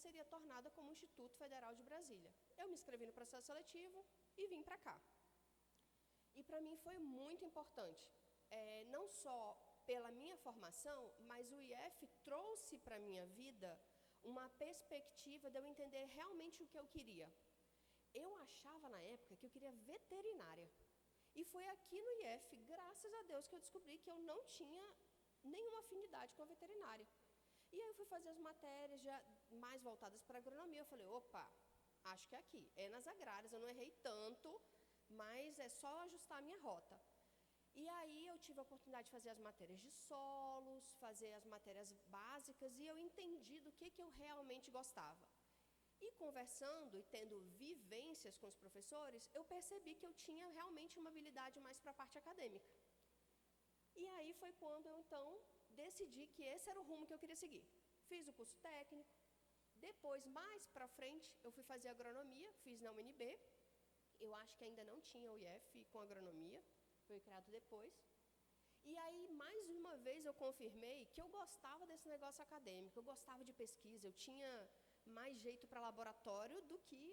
seria tornada como Instituto Federal de Brasília. Eu me inscrevi no processo seletivo e vim para cá. E para mim foi muito importante, não só pela minha formação, mas o IF trouxe para a minha vida uma perspectiva de eu entender realmente o que eu queria. Eu achava na época que eu queria veterinária. E foi aqui no IF, graças a Deus, que eu descobri que eu não tinha nenhuma afinidade com a veterinária. E aí eu fui fazer as matérias já mais voltadas para a agronomia. Eu falei, opa, acho que é aqui, é nas agrárias, eu não errei tanto, mas é só ajustar a minha rota. E aí eu tive a oportunidade de fazer as matérias de solos, fazer as matérias básicas, e eu entendi do que eu realmente gostava. E conversando e tendo vivências com os professores, eu percebi que eu tinha realmente uma habilidade mais para a parte acadêmica. E aí foi quando eu, então, decidi que esse era o rumo que eu queria seguir. Fiz o curso técnico, depois, mais para frente, eu fui fazer agronomia, fiz na UNB. Eu acho que ainda não tinha o IF com agronomia, foi criado depois. E aí, mais uma vez, eu confirmei que eu gostava desse negócio acadêmico, eu gostava de pesquisa, eu tinha mais jeito para laboratório do que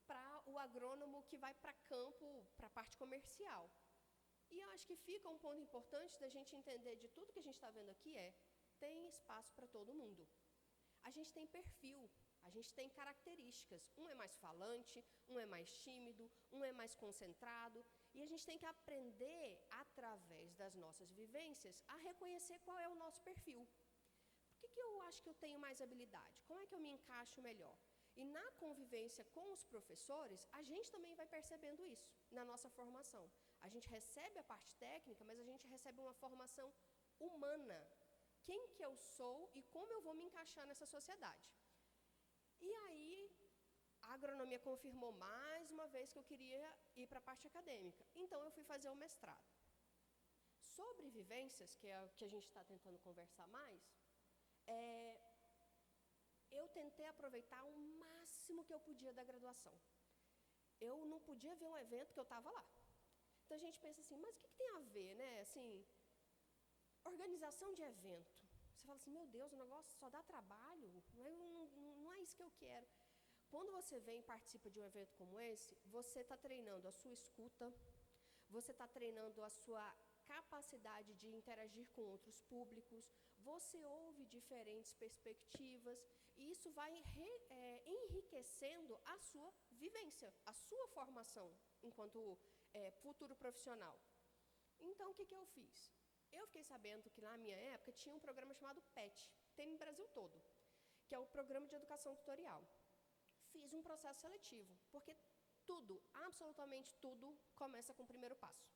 para o agrônomo que vai para campo, para a parte comercial. E eu acho que fica um ponto importante da gente entender de tudo que a gente está vendo aqui tem espaço para todo mundo. A gente tem perfil, a gente tem características. Um é mais falante, um é mais tímido, um é mais concentrado. E a gente tem que aprender, através das nossas vivências, a reconhecer qual é o nosso perfil. Por que eu acho que eu tenho mais habilidade? Como é que eu me encaixo melhor? E na convivência com os professores, a gente também vai percebendo isso na nossa formação. A gente recebe a parte técnica, mas a gente recebe uma formação humana. Quem que eu sou e como eu vou me encaixar nessa sociedade. E aí, a agronomia confirmou mais uma vez que eu queria ir para a parte acadêmica. Então, eu fui fazer o mestrado. Sobre vivências, que é o que a gente está tentando conversar mais, eu tentei aproveitar o máximo que eu podia da graduação. Eu não podia ver um evento que eu estava lá. Então, a gente pensa assim, mas o que tem a ver, né? Assim, organização de evento. Você fala assim, meu Deus, o negócio só dá trabalho, não é isso que eu quero. Quando você vem e participa de um evento como esse, você está treinando a sua escuta, você está treinando a sua capacidade de interagir com outros públicos, você ouve diferentes perspectivas, e isso vai enriquecendo a sua vivência, a sua formação enquanto futuro profissional. Então, o que eu fiz? Eu fiquei sabendo que na minha época tinha um programa chamado PET, tem no Brasil todo, que é o Programa de Educação Tutorial. Fiz um processo seletivo, porque tudo, absolutamente tudo, começa com o primeiro passo.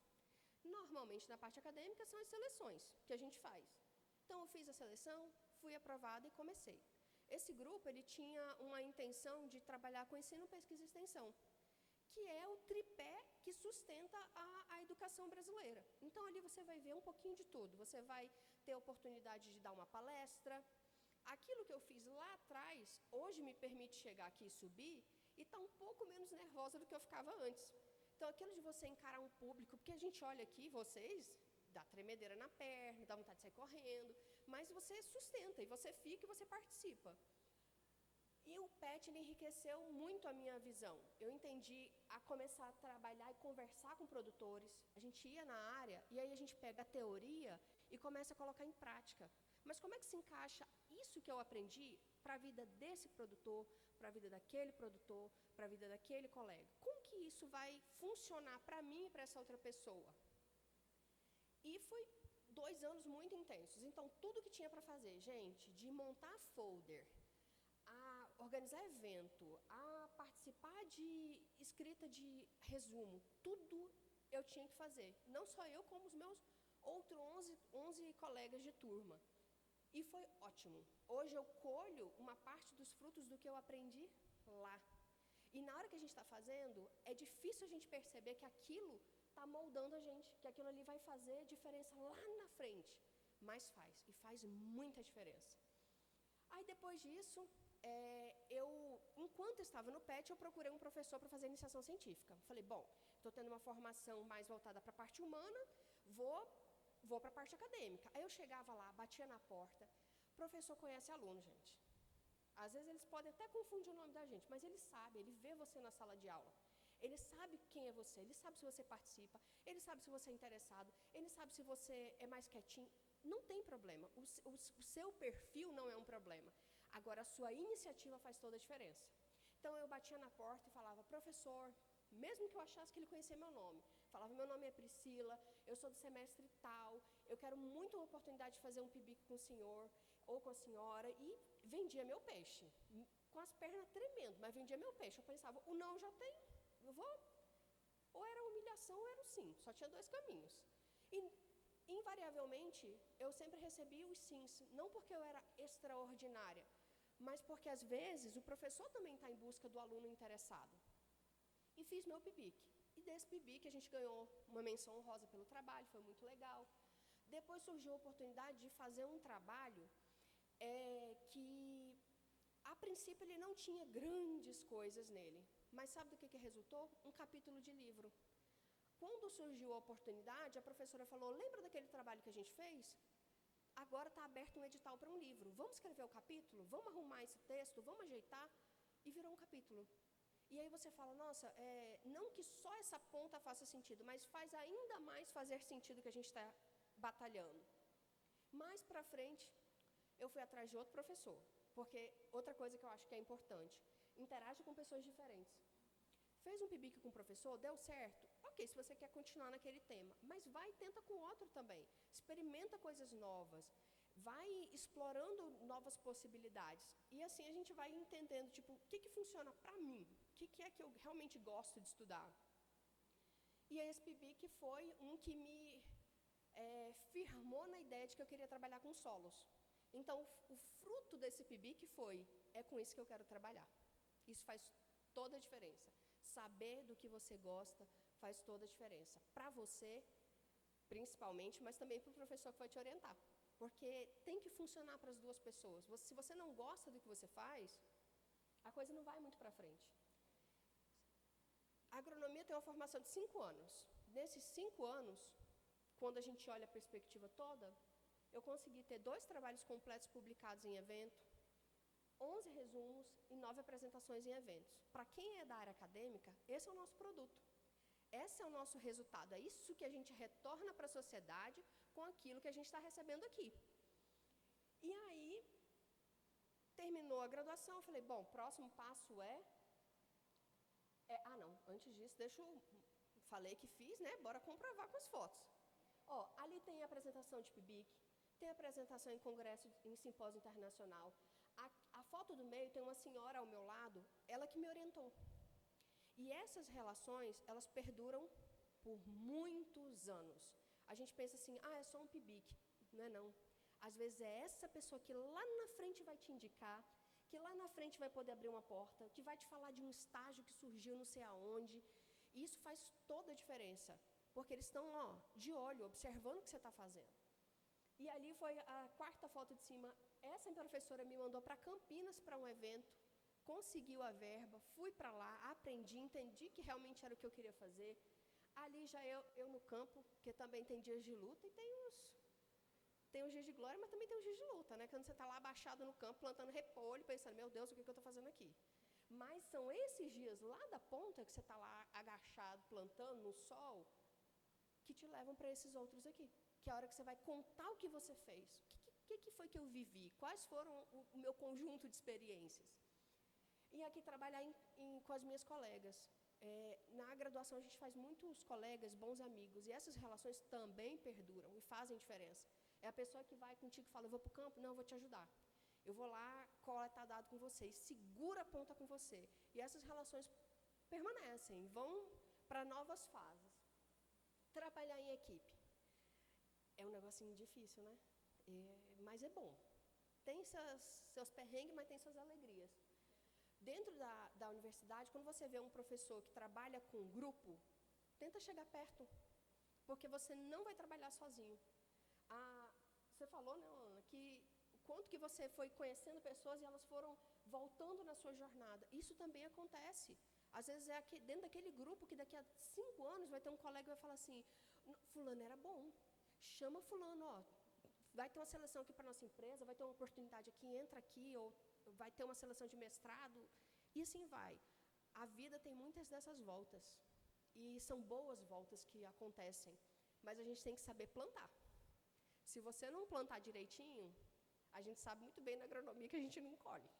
Normalmente, na parte acadêmica, são as seleções que a gente faz. Então, eu fiz a seleção, fui aprovada e comecei. Esse grupo ele tinha uma intenção de trabalhar com ensino, pesquisa e extensão, que é o tripé que sustenta a educação brasileira. Então, ali você vai ver um pouquinho de tudo. Você vai ter a oportunidade de dar uma palestra. Aquilo que eu fiz lá atrás, hoje me permite chegar aqui e subir e estar um pouco menos nervosa do que eu ficava antes. Então, aquilo de você encarar um público, porque a gente olha aqui, vocês, dá tremedeira na perna, dá vontade de sair correndo, mas você sustenta e você fica e você participa. E o PET enriqueceu muito a minha visão. Eu entendi a começar a trabalhar e conversar com produtores. A gente ia na área e aí a gente pega a teoria e começa a colocar em prática. Mas como é que se encaixa isso que eu aprendi para a vida desse produtor, para a vida daquele produtor, para a vida daquele colega? Como que isso vai funcionar para mim e para essa outra pessoa? E foi 2 anos muito intensos. Então, tudo que tinha para fazer, gente, de montar folder, a organizar evento, a participar de escrita de resumo, tudo eu tinha que fazer. Não só eu, como os meus outros 11 colegas de turma. E foi ótimo. Hoje eu colho uma parte dos frutos do que eu aprendi lá. E na hora que a gente está fazendo, é difícil a gente perceber que aquilo está moldando a gente, que aquilo ali vai fazer diferença lá na frente. Mas faz, e faz muita diferença. Aí depois disso, enquanto eu estava no PET, eu procurei um professor para fazer iniciação científica. Falei, bom, estou tendo uma formação mais voltada para a parte humana, vou para a parte acadêmica. Aí eu chegava lá, batia na porta, professor conhece aluno, gente. Às vezes eles podem até confundir o nome da gente, mas ele sabe, ele vê você na sala de aula. Ele sabe quem é você, ele sabe se você participa, ele sabe se você é interessado, ele sabe se você é mais quietinho. Não tem problema, o seu perfil não é um problema. Agora, a sua iniciativa faz toda a diferença. Então, eu batia na porta e falava, professor, mesmo que eu achasse que ele conhecia meu nome, falava, meu nome é Priscila, eu sou do semestre tal, eu quero muito uma oportunidade de fazer um pibico com o senhor ou com a senhora, e vendia meu peixe, com as pernas tremendo, mas vendia meu peixe. Eu pensava, o não já tem, eu vou, ou era humilhação ou era o sim, só tinha dois caminhos. E, invariavelmente, eu sempre recebia os sims, não porque eu era extraordinária, mas porque, às vezes, o professor também está em busca do aluno interessado. E fiz meu PIBIC. E desse PIBIC a gente ganhou uma menção honrosa pelo trabalho, foi muito legal. Depois surgiu a oportunidade de fazer um trabalho que, a princípio, ele não tinha grandes coisas nele. Mas sabe do que resultou? Um capítulo de livro. Quando surgiu a oportunidade, a professora falou, lembra daquele trabalho que a gente fez? Agora está aberto um edital para um livro. Vamos escrever o capítulo? Vamos arrumar esse texto? Vamos ajeitar? E virou um capítulo. E aí você fala, nossa, não que só essa ponta faça sentido, mas faz ainda mais fazer sentido que a gente está batalhando. Mais para frente, eu fui atrás de outro professor, porque outra coisa que eu acho que é importante, interage com pessoas diferentes. Fez um pibique com o professor, deu certo? Ok, se você quer continuar naquele tema, mas vai e tenta com outro também. Experimenta coisas novas, vai explorando novas possibilidades. E assim a gente vai entendendo, tipo, o que funciona para mim? O que é que eu realmente gosto de estudar? E esse pibique foi um que me firmou na ideia de que eu queria trabalhar com solos. Então, o fruto desse pibique foi, é com isso que eu quero trabalhar. Isso faz toda a diferença. Saber do que você gosta faz toda a diferença. Para você, principalmente, mas também para o professor que vai te orientar. Porque tem que funcionar para as duas pessoas. Se você não gosta do que você faz, a coisa não vai muito para frente. A agronomia tem uma formação de 5 anos. Nesses 5 anos, quando a gente olha a perspectiva toda, eu consegui ter 2 trabalhos completos publicados em evento, 11 resumos e 9 apresentações em eventos. Para quem é da área acadêmica, esse é o nosso produto. Esse é o nosso resultado. É isso que a gente retorna para a sociedade com aquilo que a gente está recebendo aqui. E aí, terminou a graduação, eu falei, bom, o próximo passo não, antes disso, falei que fiz, né, bora comprovar com as fotos. Ó, ali tem a apresentação de PIBIC, tem a apresentação em congresso, em simpósio internacional. A foto do meio tem uma senhora ao meu lado, ela que me orientou. E essas relações, elas perduram por muitos anos. A gente pensa assim, é só um PIBIC. Não é não. Às vezes é essa pessoa que lá na frente vai te indicar, que lá na frente vai poder abrir uma porta, que vai te falar de um estágio que surgiu não sei aonde. E isso faz toda a diferença, porque eles estão de olho, observando o que você está fazendo. E ali foi a 4ª foto de cima. Essa professora me mandou para Campinas para um evento, conseguiu a verba, fui para lá, aprendi, entendi que realmente era o que eu queria fazer. Ali já eu no campo, porque também tem dias de luta e tem os dias de glória, mas também tem os dias de luta, né? Quando você está lá abaixado no campo, plantando repolho, pensando, meu Deus, o que eu estou fazendo aqui? Mas são esses dias lá da ponta, que você está lá agachado, plantando no sol, que te levam para esses outros aqui. Que é a hora que você vai contar o que você fez. O que foi que eu vivi? Quais foram o meu conjunto de experiências? E aqui trabalhar com as minhas colegas. Na graduação a gente faz muitos colegas, bons amigos, e essas relações também perduram e fazem diferença. É a pessoa que vai contigo e fala, eu vou para o campo? Não, eu vou te ajudar. Eu vou lá coletar dado com você, e segura a ponta com você. E essas relações permanecem, vão para novas fases. Trabalhar em equipe. É um negocinho difícil, né? Mas é bom. Tem seus perrengues, mas tem suas alegrias. Dentro da universidade, quando você vê um professor que trabalha com um grupo, tenta chegar perto, porque você não vai trabalhar sozinho. Você falou, né, Ana, que o quanto que você foi conhecendo pessoas e elas foram voltando na sua jornada. Isso também acontece. Às vezes é dentro daquele grupo que daqui a 5 anos vai ter um colega que vai falar assim, fulano era bom, chama fulano, vai ter uma seleção aqui para a nossa empresa, vai ter uma oportunidade aqui, entra aqui, ou vai ter uma seleção de mestrado, e assim vai. A vida tem muitas dessas voltas, e são boas voltas que acontecem, mas a gente tem que saber plantar. Se você não plantar direitinho, a gente sabe muito bem na agronomia que a gente não colhe.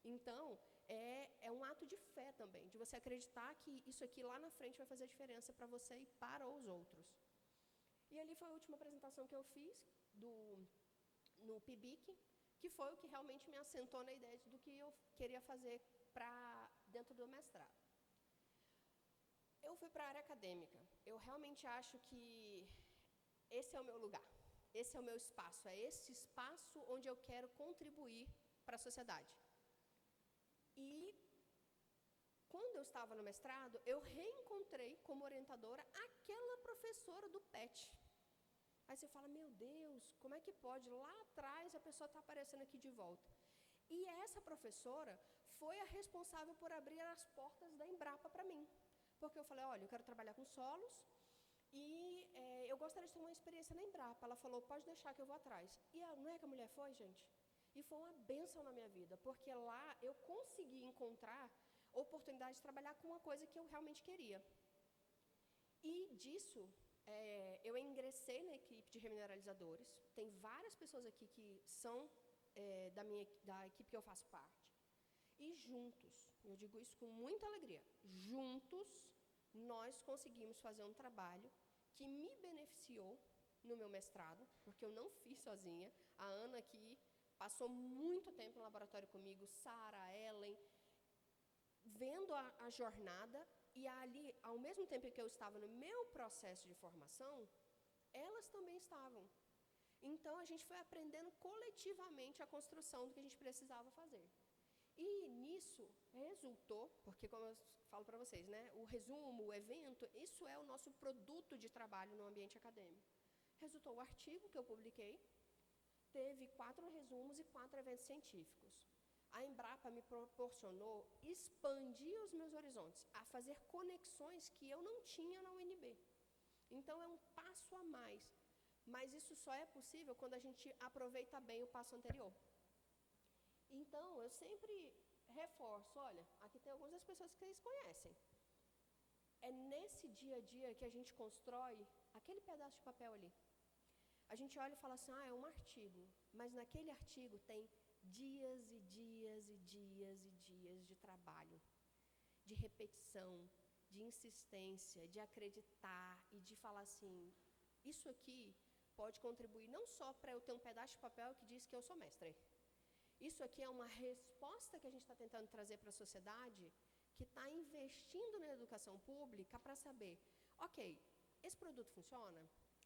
Então, é um ato de fé também, de você acreditar que isso aqui lá na frente vai fazer diferença para você e para os outros. E ali foi a última apresentação que eu fiz no PIBIC, que foi o que realmente me assentou na ideia do que eu queria fazer dentro do mestrado. Eu fui para a área acadêmica. Eu realmente acho que esse é o meu lugar, esse é o meu espaço, é esse espaço onde eu quero contribuir para a sociedade. E quando eu estava no mestrado, eu reencontrei como orientadora aquela professora do PET. Aí você fala, meu Deus, como é que pode? Lá atrás a pessoa está aparecendo aqui de volta. E essa professora foi a responsável por abrir as portas da Embrapa para mim. Porque eu falei, olha, eu quero trabalhar com solos e eu gostaria de ter uma experiência na Embrapa. Ela falou, pode deixar que eu vou atrás. E não é que a mulher foi, gente? E foi uma bênção na minha vida, porque lá eu consegui encontrar oportunidade de trabalhar com uma coisa que eu realmente queria. E disso, eu ingressei na equipe de remineralizadores. Tem várias pessoas aqui que são da equipe que eu faço parte. E juntos, eu digo isso com muita alegria, juntos nós conseguimos fazer um trabalho que me beneficiou no meu mestrado, porque eu não fiz sozinha. A Ana aqui passou muito tempo no laboratório comigo, Sara, Ellen, vendo a jornada, e ali, ao mesmo tempo que eu estava no meu processo de formação, elas também estavam. Então, a gente foi aprendendo coletivamente a construção do que a gente precisava fazer. E nisso resultou, porque como eu falo para vocês, né, o resumo, o evento, isso é o nosso produto de trabalho no ambiente acadêmico. Resultou o artigo que eu publiquei, teve 4 resumos e 4 eventos científicos. A Embrapa me proporcionou expandir os meus horizontes, a fazer conexões que eu não tinha na UNB. Então, é um passo a mais. Mas isso só é possível quando a gente aproveita bem o passo anterior. Então, eu sempre reforço, olha, aqui tem algumas das pessoas que vocês conhecem. É nesse dia a dia que a gente constrói aquele pedaço de papel ali. A gente olha e fala assim, é um artigo, mas naquele artigo tem dias e dias e dias e dias de trabalho, de repetição, de insistência, de acreditar e de falar assim, isso aqui pode contribuir não só para eu ter um pedaço de papel que diz que eu sou mestre. Isso aqui é uma resposta que a gente está tentando trazer para a sociedade que está investindo na educação pública para saber, ok, esse produto funciona?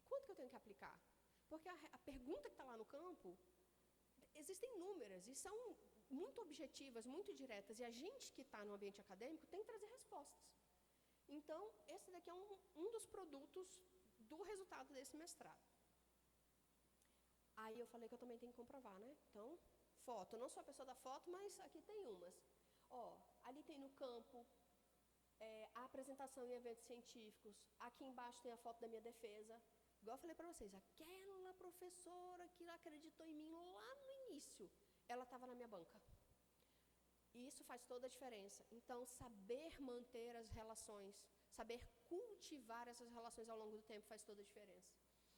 Quanto que eu tenho que aplicar? Porque a pergunta que está lá no campo, existem inúmeras e são muito objetivas, muito diretas, e a gente que está no ambiente acadêmico tem que trazer respostas. Então, esse daqui é um dos produtos do resultado desse mestrado. Aí eu falei que eu também tenho que comprovar, né? Então, foto. Eu não sou a pessoa da foto, mas aqui tem umas. Ali tem no campo a apresentação em eventos científicos. Aqui embaixo tem a foto da minha defesa. Igual eu falei para vocês, aquela professora que acreditou em mim lá no início, ela estava na minha banca. E isso faz toda a diferença. Então, saber manter as relações, saber cultivar essas relações ao longo do tempo faz toda a diferença.